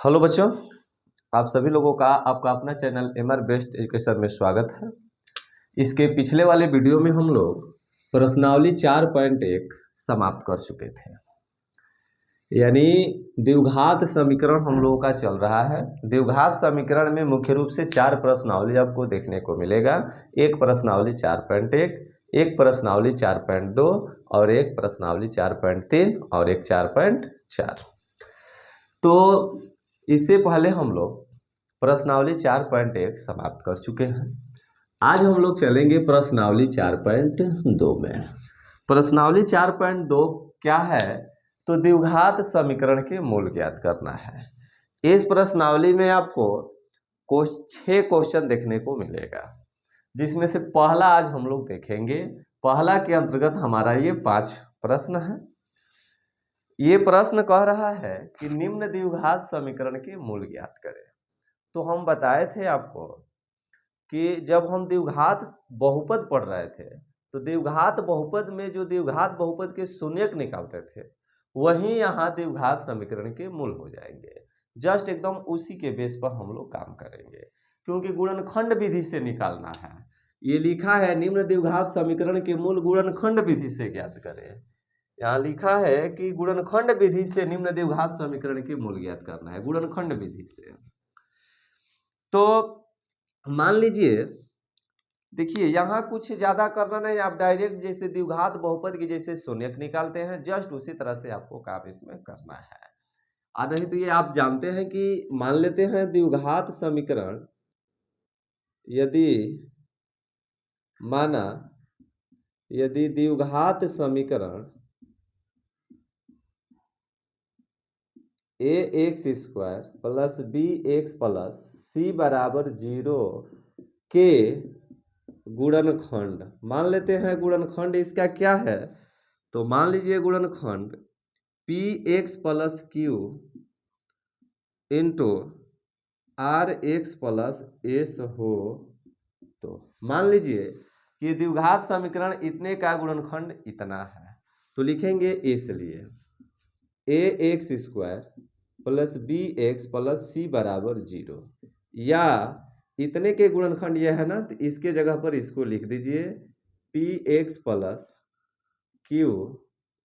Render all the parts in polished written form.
Hello बच्चों, आप सभी लोगों का आपका अपना चैनल एमआर बेस्ट एजुकेशन में स्वागत है। इसके पिछले वाले वीडियो में हम लोग प्रश्नावली 4.1 समाप्त कर चुके थे। यानी द्विघात समीकरण हम लोगों का चल रहा है। द्विघात समीकरण में मुख्य रूप से 4 प्रश्नावली आपको देखने को मिलेगा। एक प्रश्नावली 4.1, एक प्रश्नावली 4.2 और एक प्रश्नावली 4.3 और एक 4.4। तो इससे पहले हम लोग प्रश्नावली 4.1 समाप्त कर चुके हैं। आज हम लोग चलेंगे प्रश्नावली 4.2 में। प्रश्नावली 4.2 क्या है? तो द्विघात समीकरण के मूल ज्ञात करना है। इस प्रश्नावली में आपको 6 क्वेश्चन देखने को मिलेगा, जिसमें से पहला आज हम लोग देखेंगे। पहला के अंतर्गत हमारा ये 5 प्रश्न है। ये प्रश्न कह रहा है कि निम्न द्विघात समीकरण के मूल ज्ञात करें। तो हम बताए थे आपको कि जब हम द्विघात बहुपद पढ़ रहे थे तो द्विघात बहुपद में जो द्विघात बहुपद के शून्यक निकालते थे वही यहाँ द्विघात समीकरण के मूल हो जाएंगे। जस्ट एकदम उसी के बेस पर हम लोग काम करेंगे, क्योंकि गुणनखंड विधि से निकालना है। ये लिखा है निम्न द्विघात समीकरण के मूल गुणनखंड विधि से ज्ञात करें। यहाँ लिखा है कि गुणनखंड विधि से निम्न द्विघात समीकरण के मूल ज्ञात करना है, गुणनखंड विधि से। तो मान लीजिए, देखिए यहाँ कुछ ज्यादा करना नहीं, आप डायरेक्ट जैसे द्विघात बहुपद की जैसे शून्यक निकालते हैं जस्ट उसी तरह से आपको काम इसमें करना है। नहीं तो ये आप जानते हैं कि मान लेते हैं द्विघात समीकरण, यदि माना यदि द्विघात समीकरण A X square plus B X plus C बराबर 0 के गुणनखंड, मान लेते हैं गुणनखंड इसका क्या है? तो मान लीजिए गुणनखंड P X plus Q into R X plus S हो, तो मान लीजिए कि द्विघात समीकरण इतने का गुणनखंड इतना है, तो लिखेंगे इसलिए A X square plus B X plus C बराबर 0, या इतने के गुणनखंड यह है ना, तो इसके जगह पर इसको लिख दीजिए P X plus Q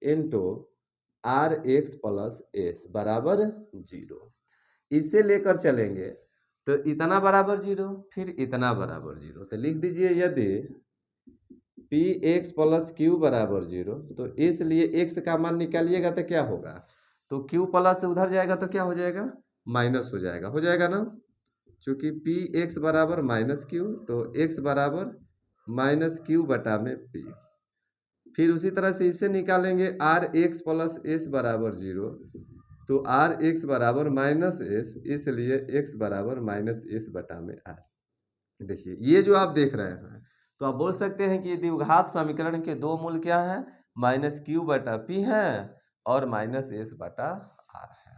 into R X plus S बराबर 0। इससे लेकर चलेंगे तो इतना बराबर 0, फिर इतना बराबर 0, तो लिख दीजिए यदि पी एक्स प्लस क्यू बराबर 0, तो इसलिए एक्स का मान निकालिएगा तो क्या होगा? तो क्यू प्लस से उधर जाएगा तो क्या हो जाएगा? माइनस हो जाएगा ना, चूंकि पी एक्स बराबर माइनस क्यू, तो एक्स बराबर माइनस क्यू बटा में पी। फिर उसी तरह से इससे निकालेंगे आर एक्स प्लस एस बराबर 0, तो आर एक्स बराबर माइनस एस, इसलिए एक्स बराबर माइनस एस बटा में आर। देखिए ये जो आप देख रहे हैं, तो आप बोल सकते हैं कि द्विघात समीकरण के दो मूल क्या है? माइनस क्यू बटा पी है और माइनस एस बटा आर है।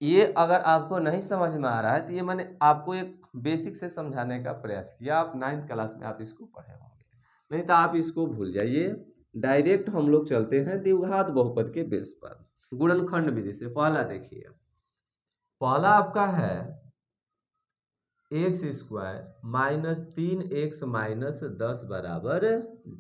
ये अगर आपको नहीं समझ में आ रहा है तो ये मैंने आपको एक बेसिक से समझाने का प्रयास किया। आप 9th क्लास में आप इसको पढ़े होंगे, नहीं तो आप इसको भूल जाइए। डायरेक्ट हम लोग चलते हैं द्विघात बहुपद के बेस पर गुणनखंड विधि से। पहला देखिए, पहला आपका है x square minus 3x minus 10 बराबर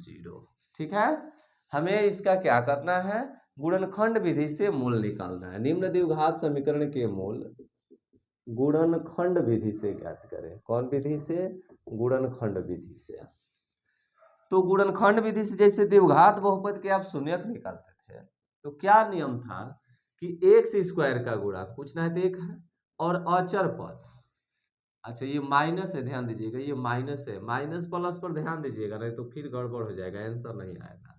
0। ठीक है, हमें इसका क्या करना है? गुणनखंड विधि से मूल निकालना है। निम्न द्विघात समीकरण के मूल गुणनखंड विधि से ज्ञात करें। कौन विधि से? गुणनखंड विधि से। तो गुणनखंड विधि से जैसे द्विघात बहुपद के आप शून्यक निकालते थे, तो क्या नियम था कि एक्स स्क्वायर का गुणा कुछ ना तो एक है और अचर पद। अच्छा ये माइनस है, ध्यान दीजिएगा, ये माइनस है, माइनस प्लस पर ध्यान दीजिएगा, नहीं तो फिर गड़बड़ हो जाएगा, आंसर नहीं आएगा।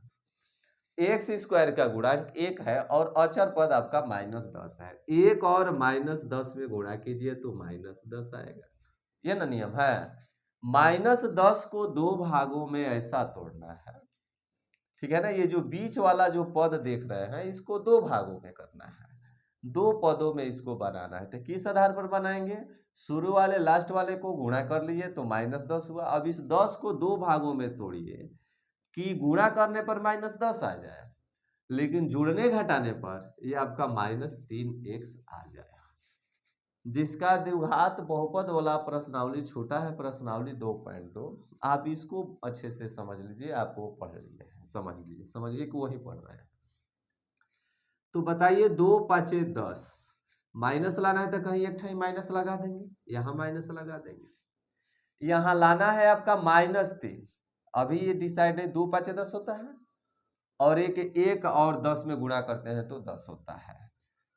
एक्स स्क्वायर का गुणांक 1 है और अचर पद आपका -10 है। 1 और -10 में गुणा कीजिए तो -10 आएगा। ये ना नियम है। -10 को दो भागों में ऐसा तोड़ना है, ठीक है ना। ये जो बीच वाला जो पद देख रहे हैं इसको दो भागों में करना है, दो पदों में इसको बनाना है। तो किस आधार पर बनाएंगे? शुरू वाले लास्ट वाले को गुणा कर लीजिए तो -10 हुआ। अब इस 10 को दो भागों में तोड़िए कि गुणा करने पर -10 आ जाए। लेकिन जुड़ने घटाने पर ये आपका -3x आ जाएगा। जिसका द्विघात बहुपद वाला प्रश्नावली छोटा है, प्रश्नावली 2.2, आप इसको अच्छे से समझ लीजिए, आप वो पढ़ लिए हैं, समझ लीजिए, समझिए कि वही पढ़ रहे हैं। तो बताइए 2 5 10, माइनस लाना है तो कहीं एक ठाई माइनस लगा देंगे, यहाँ माइनस लगा देंगे। यहाँ लाना है आपका -3, अभी ये डिसाइड है 2 5 10 होता है, और एक और 10 में गुणा करते हैं तो 10 होता है।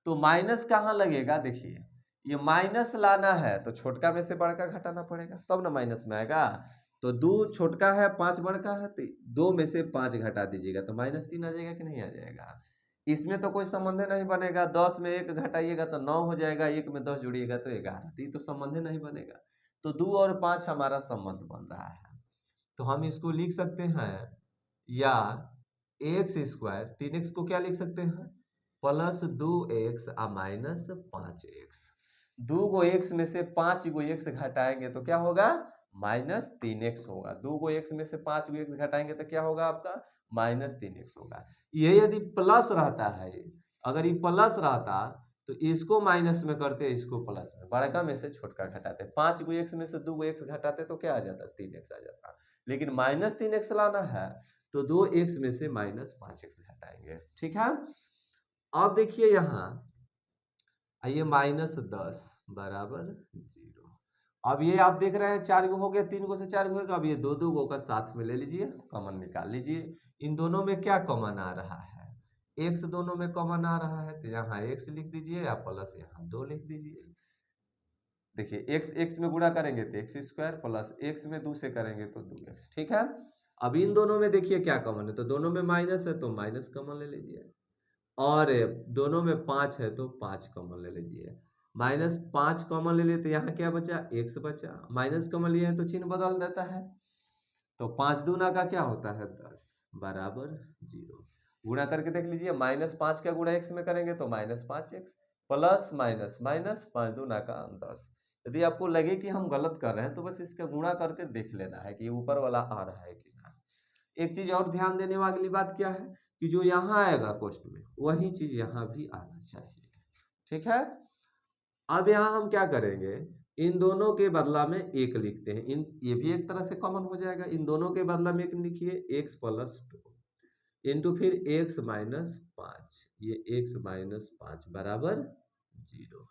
तो माइनस कहाँ लगेगा, देखिए ये माइनस लाना है तो छोटका में से बड़का घटाना पड़ेगा, तब ना माइनस में आएगा। तो 2 छोटका है, 5 बड़का है, तो 2 में से 5 घटा दीजिएगा तो -3 आ जाएगा कि नहीं आ जाएगा। इसमें तो कोई संबंध नहीं बनेगा, 10 में 1 घटाइएगा तो 9 हो जाएगा, 1 में 10 जोड़िएगा तो 11, तो ये तो संबंध नहीं बनेगा। तो 2 और 5 हमारा संबंध बन रहा है, तो हम इसको लिख सकते हैं, या x² 3x को क्या लिख सकते हैं, +2x -5x। 2 गो x में से 5 गो x घटाएंगे तो क्या होगा, -3x होगा। 2 गो x में से 5 गो x घटाएंगे तो क्या होगा आपका, -3x होगा। ये यदि प्लस रहता है, अगर ये प्लस रहता तो इसको माइनस में करते, इसको प्लस में, बड़का में से छोटका घटाते, 5 गो x में से 2 गो x घटाते तो क्या आ जाता, 3x आ जाता। लेकिन -3x लाना है तो 2x में से -5x घटाएंगे, ठीक है। अब देखिए यहाँ आइए, -10 बराबर 0। अब ये आप देख रहे हैं 4 गो हो गया, 3 गो से 4 गो होगा, अब ये 2 2 गो का साथ में ले लीजिए, कॉमन निकाल लीजिए। इन दोनों में क्या कॉमन आ रहा है, x दोनों में कॉमन आ रहा है, तो यहाँ x लिख दीजिए, या प्लस यहाँ 2 लिख दीजिए। देखिए x में गुणा करेंगे तो x² प्लस x में 2 से करेंगे तो 2x, ठीक है। अब इन दोनों में देखिए क्या कॉमन है, तो दोनों में माइनस है तो माइनस कॉमन ले लीजिए, और दोनों में 5 है तो 5 कॉमन ले लीजिए। -5 कॉमन ले लिए तो यहाँ क्या बचा, x बचा, माइनस कॉमन लिए हैं तो चिन्ह बदल देता है, तो 5 दूना का क्या होता है 10 बराबर 0। गुणा करके देख लीजिए, -5 का गुणा x में करेंगे तो -5x, प्लस माइनस माइनस, 5 दूना का 10। यदि आपको लगे कि हम गलत कर रहे हैं तो बस इसका गुणा करके देख लेना है कि ऊपर वाला आ रहा है कि ना। एक चीज और ध्यान देने वाली बात क्या है, कि जो यहाँ आएगा क्वेश्चन में वही चीज यहाँ भी आना चाहिए, ठीक है। अब यहाँ हम क्या करेंगे, इन दोनों के बदला में एक लिखते हैं, इन ये भी एक तरह से कॉमन हो जाएगा, इन दोनों के बदला में एक लिखिए, x + 2 इंटू फिर x - 5, ये x - 5 बराबर 0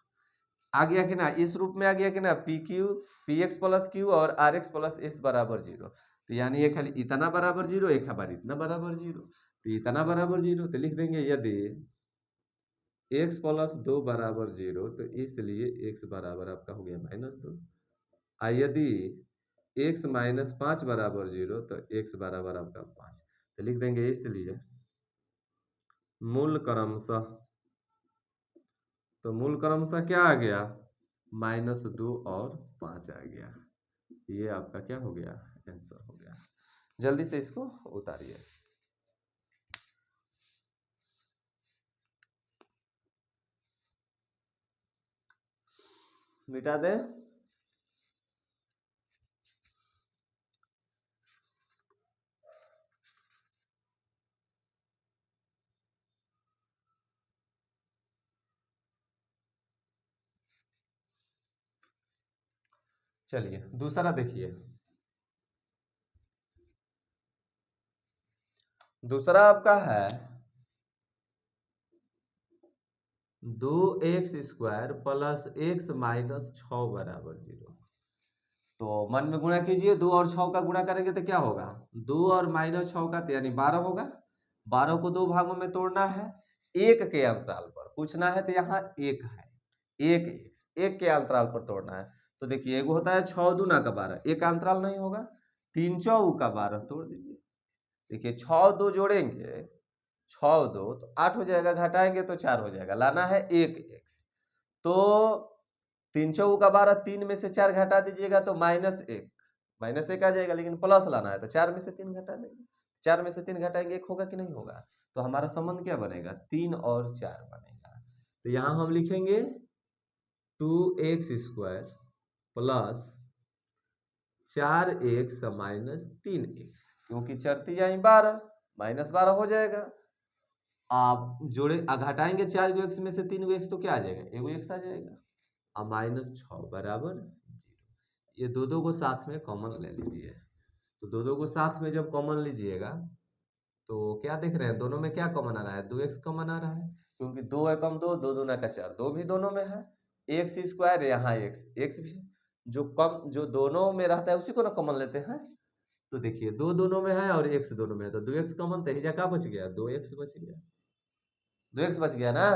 आ गया कि ना, इस रूप में आ गया कि ना, px + q और rx + s बराबर 0। तो यानी ये खाली इतना बराबर 0, एक बार इतना बराबर 0, तो इतना बराबर 0, तो लिख देंगे यदि x + 2 बराबर 0, तो इसलिए x बराबर आपका हो गया -2। यदि x - 5 बराबर 0, तो x बराबर आपका 5, तो लिख देंगे इसलिए मूल क्रमशः, तो मूल क्रमशः क्या आ गया, -2 और 5 आ गया। ये आपका क्या हो गया, आंसर हो गया। जल्दी से इसको उतारिए। मिटा दे। चलिए दूसरा देखिए, दूसरा आपका है 2x² + x - 6 बराबर 0। तो मन में गुणा कीजिए, 2 और 6 का गुणा करेंगे तो क्या होगा, 2 और -6 का तो यानी 12 होगा। 12 को 2 भागों में तोड़ना है, एक के अंतराल पर पूछना है, तो यहाँ एक है, एक के अंतराल पर तोड़ना है। तो देखिए एक होता है 6 दूना का 12, एक अंतराल नहीं होगा, 3 चौक का 12 तोड़ दीजिए। देखिए 6 2 जोड़ेंगे, 6 2 तो 8 हो जाएगा, घटाएंगे तो 4 हो जाएगा, लाना है एक x। तो 3 चौक का 12, 3 में से 4 घटा दीजिएगा तो -1 आ जाएगा, लेकिन प्लस लाना है तो 4 में से 3 घटा देंगे, 4 में से 3 घटाएंगे 1 होगा कि नहीं होगा। तो हमारा संबंध क्या बनेगा, 3 और 4 बनेगा। तो यहाँ हम लिखेंगे 2x² + 4x - 3x, क्योंकि चरती जाए 12, -12 हो जाएगा। आप जोड़े घटाएंगे 4 को x में से 3 को x तो क्या आ जाएगा, एगो x आ जाएगा। अब -6 बराबर 0। ये दो को साथ में कॉमन ले लीजिए। तो दो को साथ में जब कॉमन लीजिएगा तो क्या देख रहे हैं, दोनों में क्या कॉमन आ रहा है, 2x कॉमन आ रहा है, क्योंकि 2 एकम 2, 2 दूना का 4, 2 भी दोनों में है, एक्स स्क्वायर यहाँ x भी है, जो दोनों में रहता है उसी को ना कॉमन लेते हैं। तो देखिए 2 दोनों में है और x दोनों में है, तो 2x कॉमन, तो क्या बच गया, 2x बच गया, 2x बच गया ना।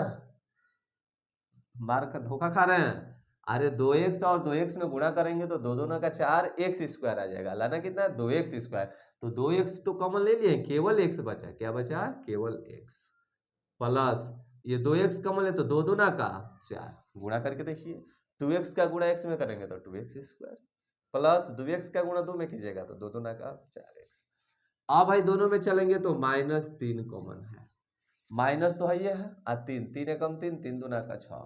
मार का धोखा खा रहे हैं। अरे 2x और 2x में गुणा करेंगे तो 2 दूना का 4 x स्क्वायर आ जाएगा, लाना कितना, 2x स्क्वायर। तो 2x तो कॉमन ले लिए, केवल x बचा, क्या बचा, केवल x, प्लस ये 2x कॉमन है तो 2 दूना का 4, गुणा करके देखिए, 2x का गुणा x में करेंगे तो 2x स्क्वायर, प्लस 2x का गुणा 2 में कीजिएगा तो 2 दूना का 4x। अब भाई दोनों में चलेंगे तो -3 कॉमन है, माइनस तो है ये है, और 3, 3 एकम 3, 3 दूना का 6,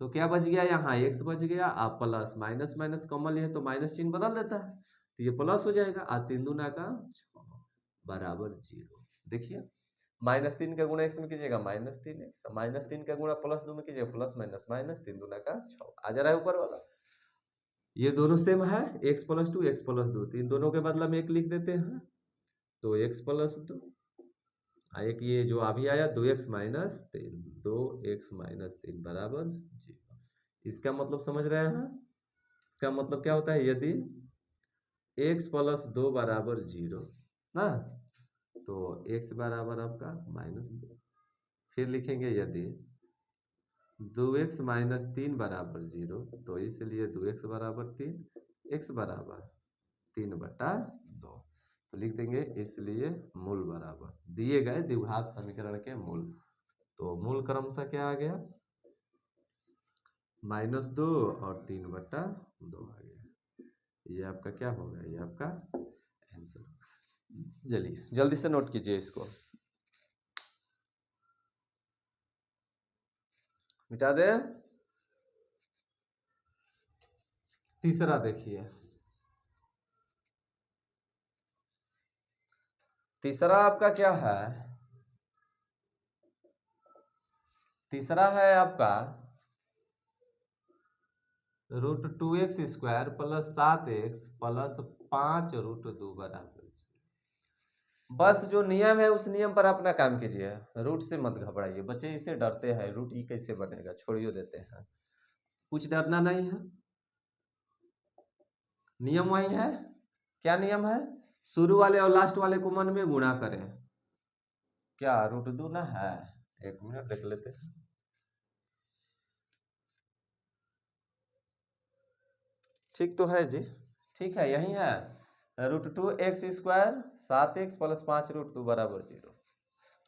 तो क्या बच गया, यहाँ x बच गया, आप प्लस माइनस माइनस कॉमन लिए तो माइनस चिन्ह बदल देता है, तो ये प्लस हो जाएगा, और 3 दूना का 6 बराबर 0। देखिए -3 का गुणा x में कीजिएगा -3x, -3 का गुणा +2 में कीजिएगा प्लस माइनस माइनस, 3 दूना का 6 आ जा रहा है ऊपर वाला। ये दोनों सेम है, x + 2 x + 2, इन दोनों के बदला में 1 लिख देते हैं, तो x + 2, एक ये जो अभी आया 2x - 3, 2x - 3 बराबर 0। इसका मतलब समझ रहे हैं, इसका मतलब क्या होता है, यदि x + 2 बराबर 0 ना, तो x बराबर आपका -2। फिर लिखेंगे यदि 2x - 3 बराबर 0, तो इसलिए 2x बराबर 3, x बराबर 3/2, तो लिख देंगे इसलिए मूल बराबर दिए गए द्विघात समीकरण के मूल, तो मूल क्रमशः क्या आ गया, -2 और 3/2 आ गया। ये आपका क्या हो गया, ये आपका आंसर। चलिए जल्दी से नोट कीजिए इसको, मिटा दे। तीसरा देखिए, तीसरा आपका क्या है, तीसरा है आपका √2x² + 7x + 5√2 बराबर। बस जो नियम है उस नियम पर अपना काम कीजिए, रूट से मत घबराइए, बच्चे इससे डरते हैं, रूट ई कैसे बनेगा, छोड़िए देते हैं, कुछ डरना नहीं है, नियम वही है। क्या नियम है, शुरू वाले और लास्ट वाले को मन में गुणा करें, क्या √2 ना है, एक मिनट देख लेते हैं, ठीक तो है जी, ठीक है यही है, √2x² 7x + 5√2 बराबर 0।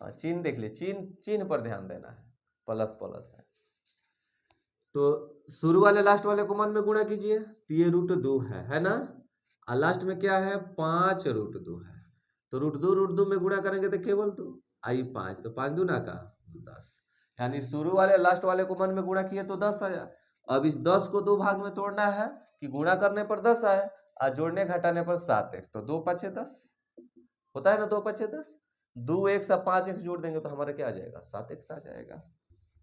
हाँ चिन्ह देख ली, चिन्ह पर ध्यान देना है, प्लस प्लस है, तो शुरू वाले लास्ट वाले को मन में गुणा कीजिए, तो ये √2 है ना, और लास्ट में क्या है, 5√2 है, तो √2 में गुणा करेंगे तो केवल 2 आई 5, तो 5 दूना का 10, यानी शुरू वाले लास्ट वाले को मन में गुणा किए तो 10 आया। अब इस 10 को 2 भाग में तोड़ना है कि गुणा करने पर 10 आए और जोड़ने घटाने पर 7x, तो 2 × 5 = 10 होता है ना, 2 × 5 = 10, 2x और 5x जोड़ देंगे तो हमारा क्या आ जाएगा, 7x आ जाएगा,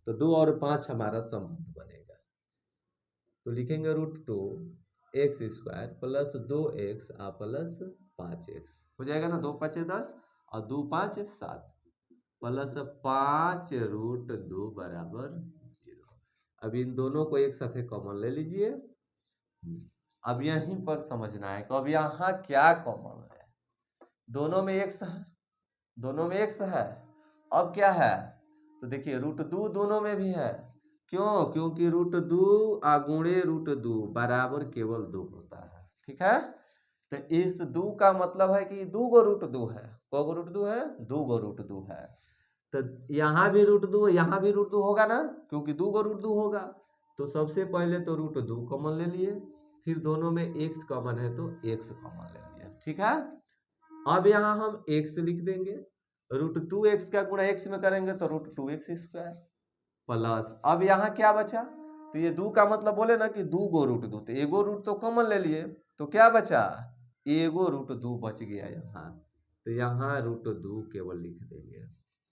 तो 2 और 5 हमारा संबंध बनेगा, तो लिखेंगे √2x² + 2x + 5x हो जाएगा ना, 2 × 5 = 10 और 2 × 5 = 7 प्लस 5√2 बराबर 0। अब इन दोनों को एक साथ कॉमन ले लीजिए, अब यहीं पर समझना है कि अब यहाँ क्या कॉमन है, दोनों में x है, दोनों में x है, अब क्या है, तो देखिए √2 दोनों में भी है, क्यों, क्योंकि √2 गुणे √2 बराबर केवल 2 होता है, ठीक है, तो इस 2 का मतलब है कि 2 गो √2 है, क गो √2 है, 2 गो √2 है, तो यहाँ भी √2 यहाँ भी √2 होगा ना, क्योंकि 2 गो √2 होगा, तो सबसे पहले तो √2 कॉमन ले लिए, फिर दोनों में x कॉमन है तो x कॉमन ले लिया, ठीक है। अब यहाँ हम x लिख देंगे, √2x का गुणा x में करेंगे तो √2x² प्लस, अब यहाँ क्या बचा, तो ये 2 का मतलब बोले ना कि 2 गो √2, तो एगो रूट तो कॉमन ले लिए, तो क्या बचा, एगो √2 बच गया यहाँ, तो यहाँ √2 केवल लिख देंगे,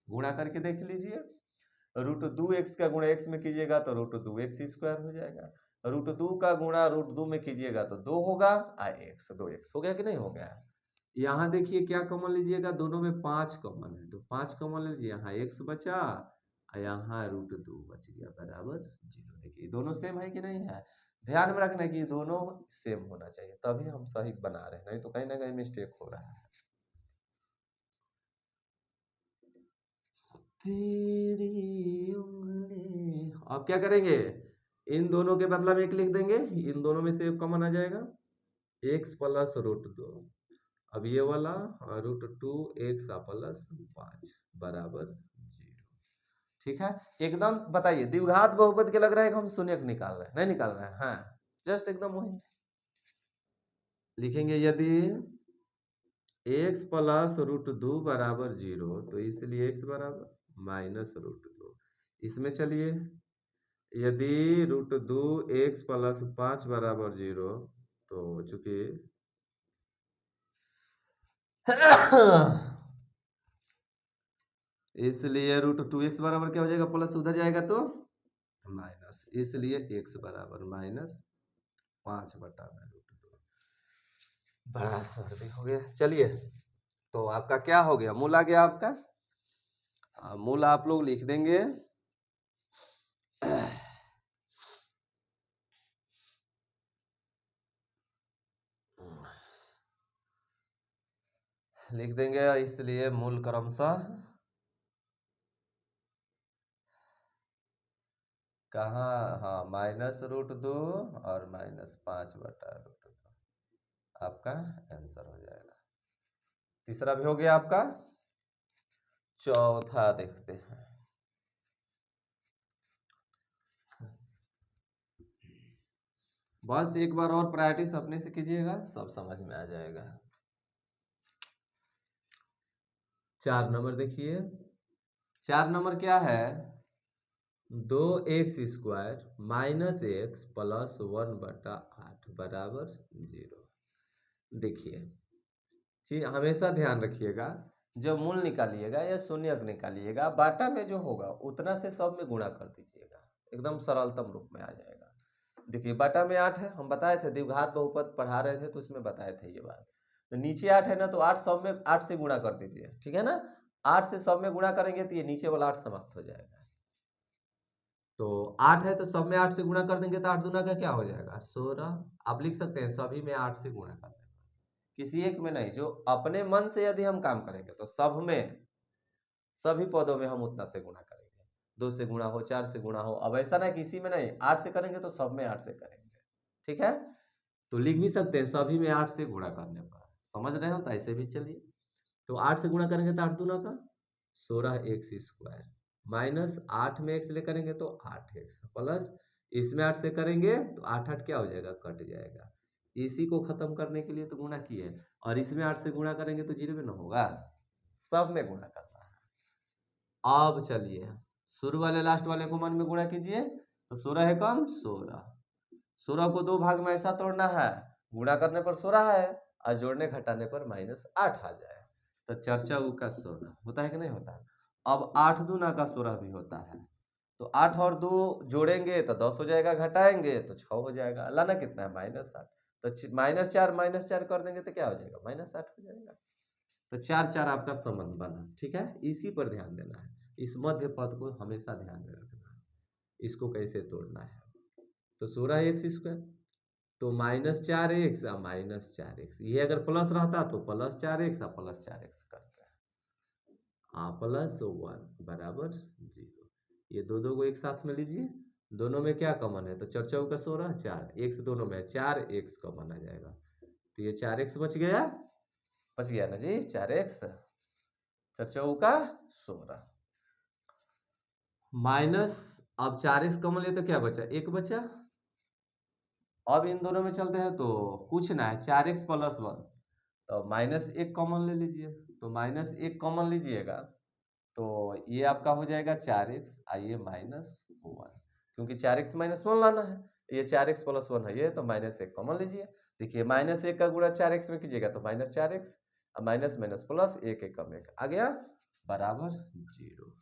गुणा करके देख लीजिए, √2x का गुणा x में कीजिएगा तो √2x² हो जाएगा, √2 का गुणा √2 में कीजिएगा तो 2 होगा, x 2x हो गया कि नहीं हो गया। यहाँ देखिए क्या कॉमन लीजिएगा, दोनों में 5 कॉमन है तो 5 कॉमन लीजिए, यहाँ x बचा और यहाँ √2 बच गया बराबर 0। देखिए दोनों सेम है कि नहीं है, ध्यान में रखना कि दोनों सेम होना चाहिए तभी हम सही बना रहे हैं, नहीं तो कहीं ना कहीं मिस्टेक हो रहा है। तेरी उंगली, अब क्या करेंगे, इन दोनों के बदला में एक लिख देंगे, इन दोनों में से एक कॉमन आ जाएगा, x प्लस √2, अब ये वाला √2x प्लस 5 बराबर 0। ठीक है, एकदम बताइए द्विघात बहुपद के लग रहा है कि हम शून्यक निकाल रहे हैं, नहीं निकाल रहे हैं, हाँ जस्ट एकदम वही लिखेंगे। यदि x प्लस √2 बराबर 0 तो इसलिए x बराबर -√2। इसमें चलिए, यदि √2x प्लस 5 बराबर 0 तो चूंकि इसलिए √2x बराबर क्या हो जाएगा, प्लस उधर जाएगा तो माइनस, इसलिए x बराबर -5/√2। बड़ा सर्दी हो गया। चलिए तो आपका क्या हो गया, मूल आ गया आपका, मूल आप लोग लिख देंगे लिख देंगे, इसलिए मूल क्रमशः कहाँ, हाँ -√2 और -5/√2 आपका आंसर हो जाएगा। तीसरा भी हो गया आपका, चौथा देखते हैं। बस एक बार और प्रैक्टिस अपने से कीजिएगा, सब समझ में आ जाएगा। 4 नंबर देखिए, 4 नंबर क्या है, 2x² - x प्लस 1/8 बराबर 0। देखिए चीज हमेशा ध्यान रखिएगा, जब मूल निकालिएगा या शून्यक निकालिएगा, बाटा में जो होगा उतना से सब में गुणा कर दीजिएगा, एकदम सरलतम रूप में आ जाएगा। देखिए बाटा में 8 है, हम बताए थे द्विघात बहुपद पढ़ा रहे थे तो उसमें बताए थे ये बात। तो नीचे 8 है ना, तो 8 सब में 8 से गुणा कर दीजिए, ठीक है ना, 8 से सब में गुणा करेंगे तो ये नीचे वाला 8 समाप्त हो जाएगा। तो 8 है तो सब में 8 से गुणा कर देंगे तो 8 दूना का क्या हो जाएगा 16। आप लिख सकते हैं सभी में 8 से गुणा कर देंगे, किसी एक में नहीं, जो अपने मन से यदि हम काम करेंगे तो सब में, सभी पदों में हम उतना से गुणा करेंगे, 2 से गुणा हो, 4 से गुणा हो। अब ऐसा ना किसी में नहीं, 8 से करेंगे तो सब में 8 से करेंगे, ठीक है। तो लिख भी सकते हैं सभी में 8 से गुणा करने पर, समझ रहे हो, तो ऐसे भी चलिए। तो 8 से गुणा करेंगे तो 8 दूना का 16x² माइनस 8 में x ले करेंगे तो 8x प्लस इसमें 8 से करेंगे तो 8 8 क्या हो जाएगा, कट जाएगा। इसी को खत्म करने के लिए तो गुणा किए, और इसमें 8 से गुणा करेंगे तो 0 में ना होगा, सब में गुणा करना है। अब चलिए शुरू वाले लास्ट वाले को मन में गुणा कीजिए, तो 16 है कम 16, 16 को 2 भाग में ऐसा तोड़ना है, गुणा करने पर 16 है और जोड़ने घटाने पर -8 आ जाए, तो 4 चौका का 16 होता है कि नहीं होता है। अब 8 दूना का 16 भी होता है, तो 8 और 2 जोड़ेंगे तो 10 हो जाएगा, घटाएंगे तो 6 हो जाएगा, लाना कितना है -8, तो -4 कर देंगे तो क्या हो जाएगा -8 हो जाएगा। तो 4 4 आपका संबंध बना, ठीक है, इसी पर ध्यान देना है, इस मध्य पद को हमेशा ध्यान में रखना है, इसको कैसे तोड़ना है। तो 16x², तो -4x और -4x, ये अगर प्लस रहता तो +4x और +4x करते हैं, +1 बराबर 0। ये दो को एक साथ में लीजिए, दोनों में क्या कॉमन है, तो 4 चौका 16, 4 x दोनों में 4x कॉमन आ जाएगा, तो ये 4x बच गया ना जी, 4x 4 चौका 16 माइनस, अब 4x कॉमन ले तो क्या बचा, 1 बचा। अब इन दोनों में चलते हैं तो कुछ ना है, 4x प्लस 1, तो -1 कॉमन ले लीजिए, तो -1 कॉमन लीजिएगा तो ये आपका हो जाएगा 4x, आइए -1, क्योंकि 4x -1 लाना है, ये 4x प्लस 1 है ये, तो -1 कॉमन लीजिए। देखिए -1 का गुणा 4x में कीजिएगा तो -4x, अब माइनस माइनस प्लस 1 1 कम 1 आ गया बराबर 0।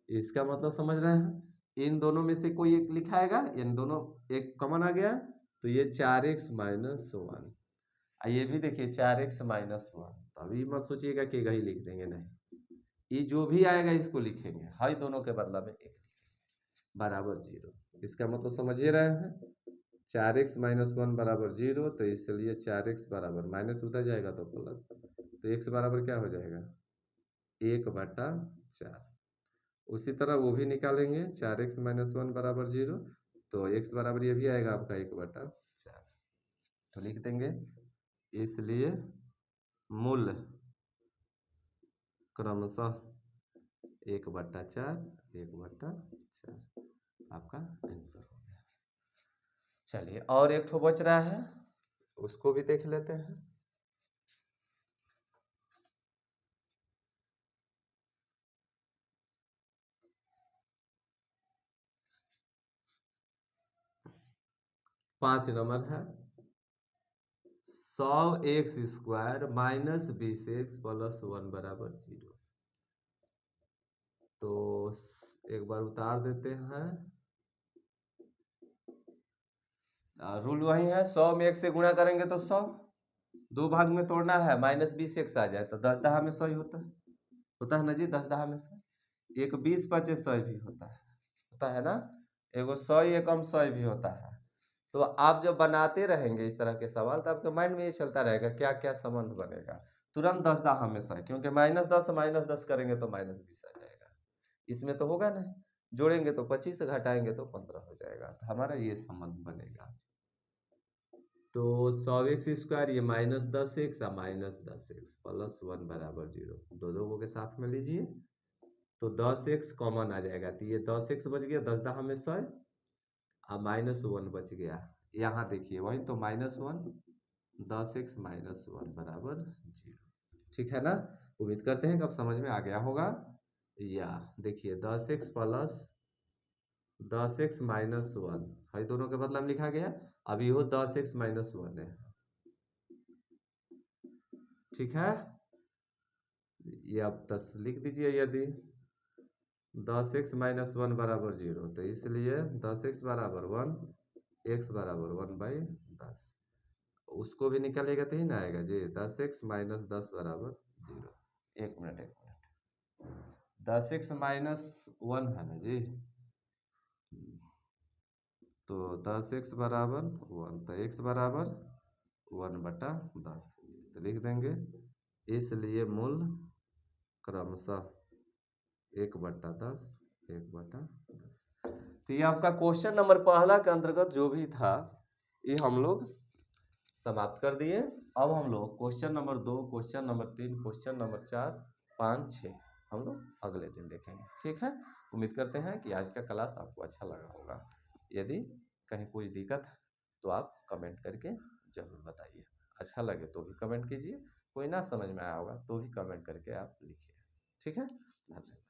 इसका मतलब समझ रहे हैं, इन दोनों में से कोई एक लिखाएगा, इन दोनों एक कॉमन आ गया तो ये 4x माइनस 1। ये भी देखिए 4x माइनस 1, तो अभी मत सोचिएगा कि यही लिख देंगे, नहीं, ये जो भी आएगा इसको लिखेंगे, हाई दोनों के बदला में एक लिखेंगे, बराबर 0। इसका मतलब समझिए रहे हैं, 4x माइनस 1 बराबर 0, तो इसलिए 4x बराबर माइनस उधर जाएगा तो प्लस, तो x बराबर क्या हो जाएगा 1/4। उसी तरह वो भी निकालेंगे, 4x माइनस 1 बराबर 0, तो x बराबर ये भी आएगा आपका 1/4, तो लिख देंगे इसलिए मूल क्रमशः 1/4 1/4 आपका आंसर हो गया। चलिए और एक ठो बच रहा है, उसको भी देख लेते हैं। पांच नंबर है, 100x² माइनस 20x प्लस 1 बराबर 0। तो एक बार उतार देते हैं, रूल वही है, 100 में 1 से गुणा करेंगे तो 100, दो भाग में तोड़ना है, माइनस 20x आ जाए तो 10 दहा में 100 ही होता है ना जी, 10 दहा में 100, एक 20 पचे 100 भी होता है ना, एगो 100 एकम 100 भी होता है। तो आप जब बनाते रहेंगे इस तरह के सवाल तो आपके माइंड में ये चलता रहेगा क्या क्या संबंध बनेगा, तुरंत 10 दहा में 100, क्योंकि माइनस 10 करेंगे तो माइनस 20 आ जाएगा, इसमें तो होगा नहीं, जोड़ेंगे तो 25, घटाएंगे तो 15 हो जाएगा, तो हमारा ये संबंध बनेगा। तो 100x² ये -10x और -10x प्लस 1 बराबर 0, दो के साथ में लीजिए, तो 10x कॉमन आ जाएगा, तो ये 10x बच गया, 10 दहा में 100 और -1 बच गया, यहाँ देखिए वही तो -1, 10x माइनस 1 बराबर 0। ठीक है ना, उम्मीद करते हैं कि अब समझ में आ गया होगा। या देखिए 10x प्लस 10x माइनस 1, हर दोनों के बदला में लिखा गया, अभी हो 10x माइनस 1 है, ठीक है, ये आप 10 लिख दीजिए, यदि 10x माइनस 1 बराबर 0, तो इसलिए 10x बराबर 1, x बराबर 1/10, उसको भी निकालेगा तो ही ना आएगा जी, 10x माइनस 10 बराबर 0। एक मिनट 10x माइनस 1 है ना जी, तो 10x बराबर 1, तो x बराबर 1/10, तो लिख देंगे इसलिए मूल क्रमशः 1/10 1/10। तो ये आपका क्वेश्चन नंबर पहला के अंतर्गत जो भी था ये हम लोग समाप्त कर दिए। अब हम लोग question number 2, question number 3, question number 4, 5, 6 हम लोग अगले दिन देखेंगे, ठीक है। उम्मीद करते हैं कि आज का क्लास आपको अच्छा लगा होगा, यदि कहीं कोई दिक्कत है तो आप कमेंट करके जरूर बताइए, अच्छा लगे तो भी कमेंट कीजिए, कोई ना समझ में आया होगा तो भी कमेंट करके आप लिखिए, ठीक है। धन्यवाद।